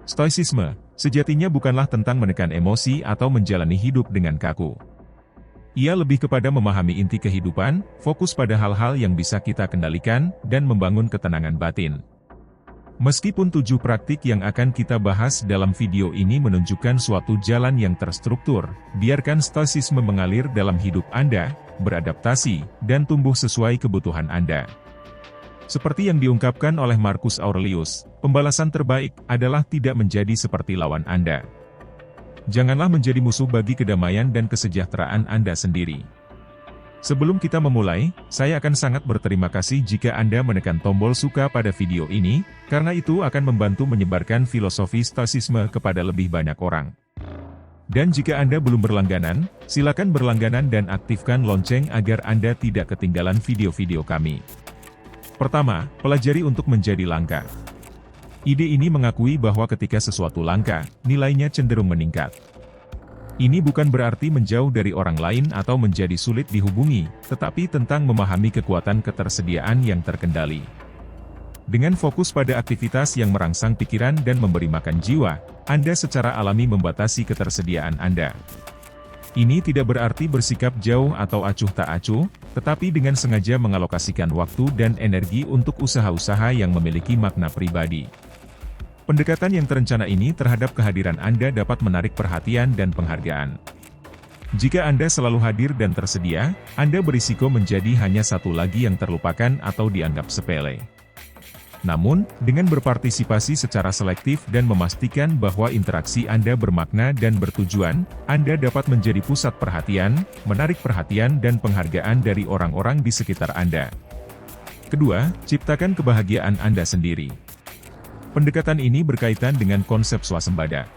Stoicisme, sejatinya bukanlah tentang menekan emosi atau menjalani hidup dengan kaku. Ia lebih kepada memahami inti kehidupan, fokus pada hal-hal yang bisa kita kendalikan, dan membangun ketenangan batin. Meskipun 7 praktik yang akan kita bahas dalam video ini menunjukkan suatu jalan yang terstruktur, biarkan stoicisme mengalir dalam hidup Anda, beradaptasi, dan tumbuh sesuai kebutuhan Anda. Seperti yang diungkapkan oleh Marcus Aurelius, pembalasan terbaik adalah tidak menjadi seperti lawan Anda. Janganlah menjadi musuh bagi kedamaian dan kesejahteraan Anda sendiri. Sebelum kita memulai, saya akan sangat berterima kasih jika Anda menekan tombol suka pada video ini, karena itu akan membantu menyebarkan filosofi stoicisme kepada lebih banyak orang. Dan jika Anda belum berlangganan, silakan berlangganan dan aktifkan lonceng agar Anda tidak ketinggalan video-video kami. Pertama, pelajari untuk menjadi langka. Ide ini mengakui bahwa ketika sesuatu langka, nilainya cenderung meningkat. Ini bukan berarti menjauh dari orang lain atau menjadi sulit dihubungi, tetapi tentang memahami kekuatan ketersediaan yang terkendali. Dengan fokus pada aktivitas yang merangsang pikiran dan memberi makan jiwa, Anda secara alami membatasi ketersediaan Anda. Ini tidak berarti bersikap jauh atau acuh tak acuh, tetapi dengan sengaja mengalokasikan waktu dan energi untuk usaha-usaha yang memiliki makna pribadi. Pendekatan yang terencana ini terhadap kehadiran Anda dapat menarik perhatian dan penghargaan. Jika Anda selalu hadir dan tersedia, Anda berisiko menjadi hanya satu lagi yang terlupakan atau dianggap sepele. Namun, dengan berpartisipasi secara selektif dan memastikan bahwa interaksi Anda bermakna dan bertujuan, Anda dapat menjadi pusat perhatian, menarik perhatian dan penghargaan dari orang-orang di sekitar Anda. Kedua, ciptakan kebahagiaan Anda sendiri. Pendekatan ini berkaitan dengan konsep swasembada.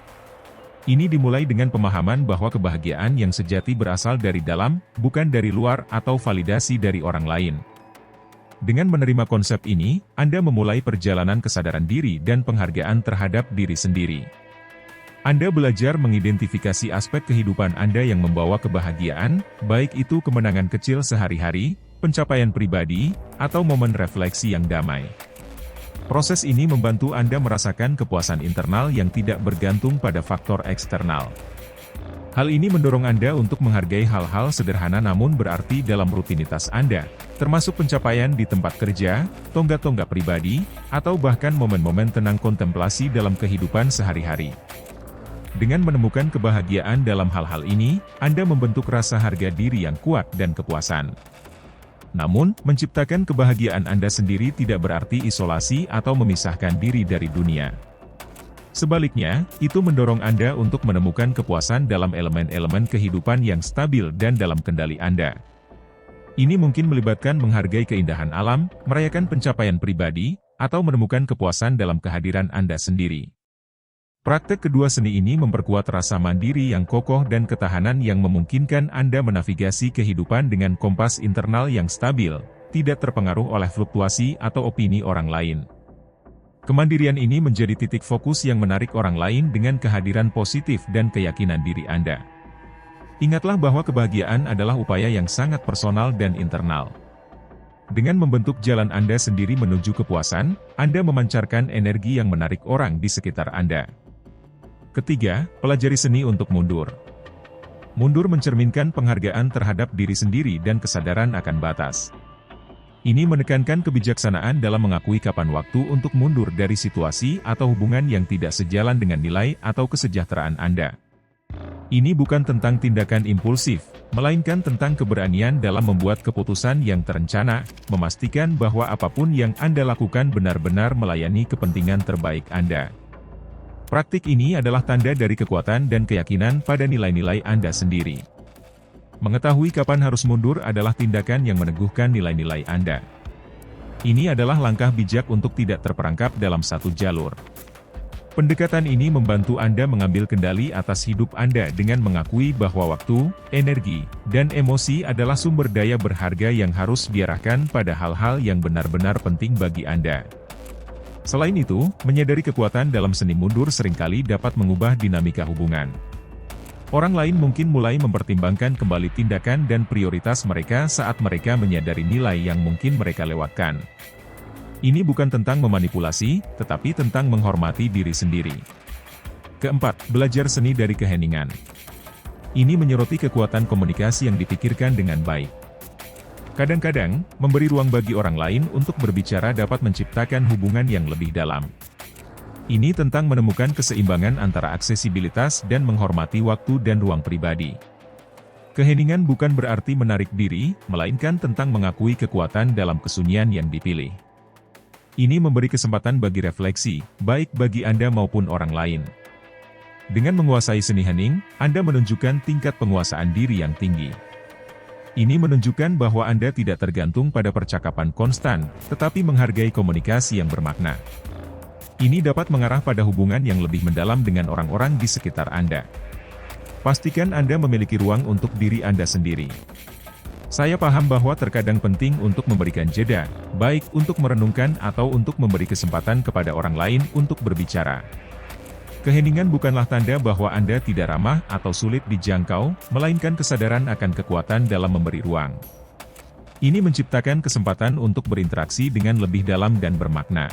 Ini dimulai dengan pemahaman bahwa kebahagiaan yang sejati berasal dari dalam, bukan dari luar atau validasi dari orang lain. Dengan menerima konsep ini, Anda memulai perjalanan kesadaran diri dan penghargaan terhadap diri sendiri. Anda belajar mengidentifikasi aspek kehidupan Anda yang membawa kebahagiaan, baik itu kemenangan kecil sehari-hari, pencapaian pribadi, atau momen refleksi yang damai. Proses ini membantu Anda merasakan kepuasan internal yang tidak bergantung pada faktor eksternal. Hal ini mendorong Anda untuk menghargai hal-hal sederhana namun berarti dalam rutinitas Anda, termasuk pencapaian di tempat kerja, tonggak-tonggak pribadi, atau bahkan momen-momen tenang kontemplasi dalam kehidupan sehari-hari. Dengan menemukan kebahagiaan dalam hal-hal ini, Anda membentuk rasa harga diri yang kuat dan kepuasan. Namun, menciptakan kebahagiaan Anda sendiri tidak berarti isolasi atau memisahkan diri dari dunia. Sebaliknya, itu mendorong Anda untuk menemukan kepuasan dalam elemen-elemen kehidupan yang stabil dan dalam kendali Anda. Ini mungkin melibatkan menghargai keindahan alam, merayakan pencapaian pribadi, atau menemukan kepuasan dalam kehadiran Anda sendiri. Praktek kedua seni ini memperkuat rasa mandiri yang kokoh dan ketahanan yang memungkinkan Anda menavigasi kehidupan dengan kompas internal yang stabil, tidak terpengaruh oleh fluktuasi atau opini orang lain. Kemandirian ini menjadi titik fokus yang menarik orang lain dengan kehadiran positif dan keyakinan diri Anda. Ingatlah bahwa kebahagiaan adalah upaya yang sangat personal dan internal. Dengan membentuk jalan Anda sendiri menuju kepuasan, Anda memancarkan energi yang menarik orang di sekitar Anda. Ketiga, pelajari seni untuk mundur. Mundur mencerminkan penghargaan terhadap diri sendiri dan kesadaran akan batas. Ini menekankan kebijaksanaan dalam mengakui kapan waktu untuk mundur dari situasi atau hubungan yang tidak sejalan dengan nilai atau kesejahteraan Anda. Ini bukan tentang tindakan impulsif, melainkan tentang keberanian dalam membuat keputusan yang terencana, memastikan bahwa apapun yang Anda lakukan benar-benar melayani kepentingan terbaik Anda. Praktik ini adalah tanda dari kekuatan dan keyakinan pada nilai-nilai Anda sendiri. Mengetahui kapan harus mundur adalah tindakan yang meneguhkan nilai-nilai Anda. Ini adalah langkah bijak untuk tidak terperangkap dalam satu jalur. Pendekatan ini membantu Anda mengambil kendali atas hidup Anda dengan mengakui bahwa waktu, energi, dan emosi adalah sumber daya berharga yang harus diarahkan pada hal-hal yang benar-benar penting bagi Anda. Selain itu, menyadari kekuatan dalam seni mundur seringkali dapat mengubah dinamika hubungan. Orang lain mungkin mulai mempertimbangkan kembali tindakan dan prioritas mereka saat mereka menyadari nilai yang mungkin mereka lewatkan. Ini bukan tentang memanipulasi, tetapi tentang menghormati diri sendiri. Keempat, belajar seni dari keheningan. Ini menyoroti kekuatan komunikasi yang dipikirkan dengan baik. Kadang-kadang, memberi ruang bagi orang lain untuk berbicara dapat menciptakan hubungan yang lebih dalam. Ini tentang menemukan keseimbangan antara aksesibilitas dan menghormati waktu dan ruang pribadi. Keheningan bukan berarti menarik diri, melainkan tentang mengakui kekuatan dalam kesunyian yang dipilih. Ini memberi kesempatan bagi refleksi, baik bagi Anda maupun orang lain. Dengan menguasai seni hening, Anda menunjukkan tingkat penguasaan diri yang tinggi. Ini menunjukkan bahwa Anda tidak tergantung pada percakapan konstan, tetapi menghargai komunikasi yang bermakna. Ini dapat mengarah pada hubungan yang lebih mendalam dengan orang-orang di sekitar Anda. Pastikan Anda memiliki ruang untuk diri Anda sendiri. Saya paham bahwa terkadang penting untuk memberikan jeda, baik untuk merenungkan atau untuk memberi kesempatan kepada orang lain untuk berbicara. Keheningan bukanlah tanda bahwa Anda tidak ramah atau sulit dijangkau, melainkan kesadaran akan kekuatan dalam memberi ruang. Ini menciptakan kesempatan untuk berinteraksi dengan lebih dalam dan bermakna.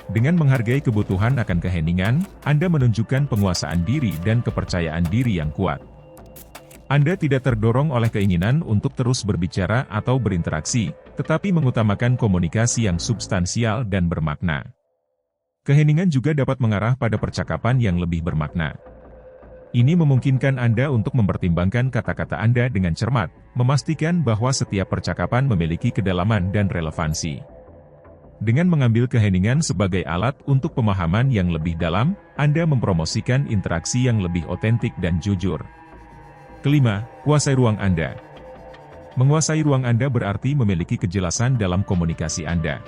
Dengan menghargai kebutuhan akan keheningan, Anda menunjukkan penguasaan diri dan kepercayaan diri yang kuat. Anda tidak terdorong oleh keinginan untuk terus berbicara atau berinteraksi, tetapi mengutamakan komunikasi yang substansial dan bermakna. Keheningan juga dapat mengarah pada percakapan yang lebih bermakna. Ini memungkinkan Anda untuk mempertimbangkan kata-kata Anda dengan cermat, memastikan bahwa setiap percakapan memiliki kedalaman dan relevansi. Dengan mengambil keheningan sebagai alat untuk pemahaman yang lebih dalam, Anda mempromosikan interaksi yang lebih otentik dan jujur. Kelima, kuasai ruang Anda. Menguasai ruang Anda berarti memiliki kejelasan dalam komunikasi Anda.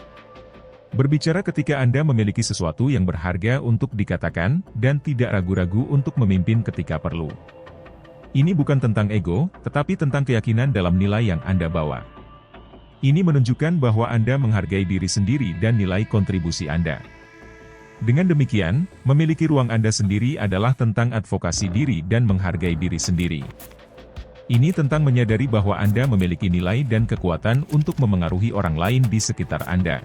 Berbicara ketika Anda memiliki sesuatu yang berharga untuk dikatakan, dan tidak ragu-ragu untuk memimpin ketika perlu. Ini bukan tentang ego, tetapi tentang keyakinan dalam nilai yang Anda bawa. Ini menunjukkan bahwa Anda menghargai diri sendiri dan nilai kontribusi Anda. Dengan demikian, memiliki ruang Anda sendiri adalah tentang advokasi diri dan menghargai diri sendiri. Ini tentang menyadari bahwa Anda memiliki nilai dan kekuatan untuk memengaruhi orang lain di sekitar Anda.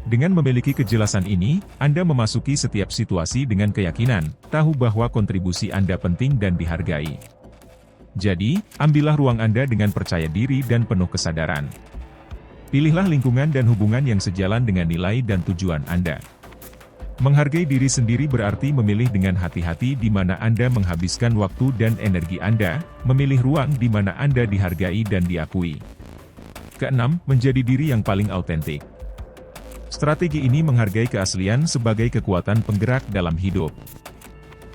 Dengan memiliki kejelasan ini, Anda memasuki setiap situasi dengan keyakinan, tahu bahwa kontribusi Anda penting dan dihargai. Jadi, ambillah ruang Anda dengan percaya diri dan penuh kesadaran. Pilihlah lingkungan dan hubungan yang sejalan dengan nilai dan tujuan Anda. Menghargai diri sendiri berarti memilih dengan hati-hati di mana Anda menghabiskan waktu dan energi Anda, memilih ruang di mana Anda dihargai dan diakui. Keenam, menjadi diri yang paling autentik. Strategi ini menghargai keaslian sebagai kekuatan penggerak dalam hidup.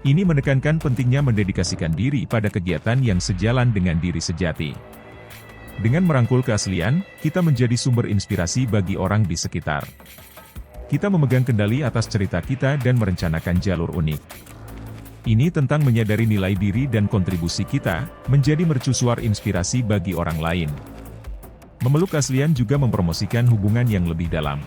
Ini menekankan pentingnya mendedikasikan diri pada kegiatan yang sejalan dengan diri sejati. Dengan merangkul keaslian, kita menjadi sumber inspirasi bagi orang di sekitar. Kita memegang kendali atas cerita kita dan merencanakan jalur unik. Ini tentang menyadari nilai diri dan kontribusi kita, menjadi mercusuar inspirasi bagi orang lain. Memeluk keaslian juga mempromosikan hubungan yang lebih dalam.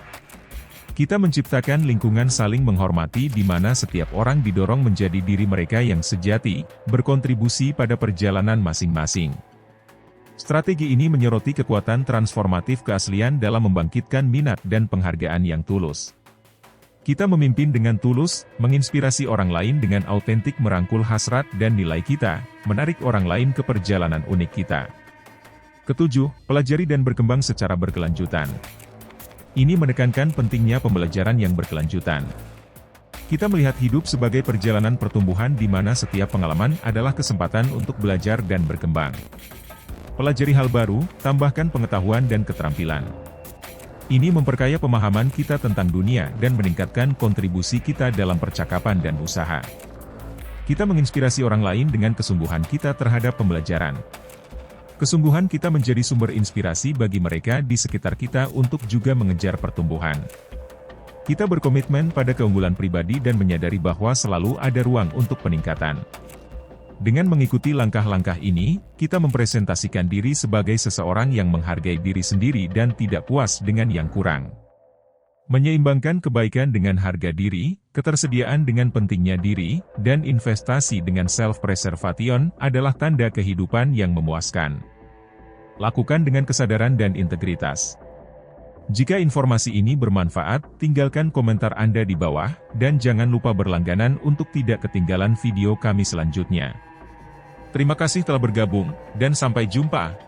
Kita menciptakan lingkungan saling menghormati di mana setiap orang didorong menjadi diri mereka yang sejati, berkontribusi pada perjalanan masing-masing. Strategi ini menyoroti kekuatan transformatif keaslian dalam membangkitkan minat dan penghargaan yang tulus. Kita memimpin dengan tulus, menginspirasi orang lain dengan autentik merangkul hasrat dan nilai kita, menarik orang lain ke perjalanan unik kita. Ketujuh, pelajari dan berkembang secara berkelanjutan. Ini menekankan pentingnya pembelajaran yang berkelanjutan. Kita melihat hidup sebagai perjalanan pertumbuhan di mana setiap pengalaman adalah kesempatan untuk belajar dan berkembang. Pelajari hal baru, tambahkan pengetahuan dan keterampilan. Ini memperkaya pemahaman kita tentang dunia dan meningkatkan kontribusi kita dalam percakapan dan usaha. Kita menginspirasi orang lain dengan kesungguhan kita terhadap pembelajaran. Kesungguhan kita menjadi sumber inspirasi bagi mereka di sekitar kita untuk juga mengejar pertumbuhan. Kita berkomitmen pada keunggulan pribadi dan menyadari bahwa selalu ada ruang untuk peningkatan. Dengan mengikuti langkah-langkah ini, kita mempresentasikan diri sebagai seseorang yang menghargai diri sendiri dan tidak puas dengan yang kurang. Menyeimbangkan kebaikan dengan harga diri, ketersediaan dengan pentingnya diri, dan investasi dengan self-preservation adalah tanda kehidupan yang memuaskan. Lakukan dengan kesadaran dan integritas. Jika informasi ini bermanfaat, tinggalkan komentar Anda di bawah, dan jangan lupa berlangganan untuk tidak ketinggalan video kami selanjutnya. Terima kasih telah bergabung, dan sampai jumpa.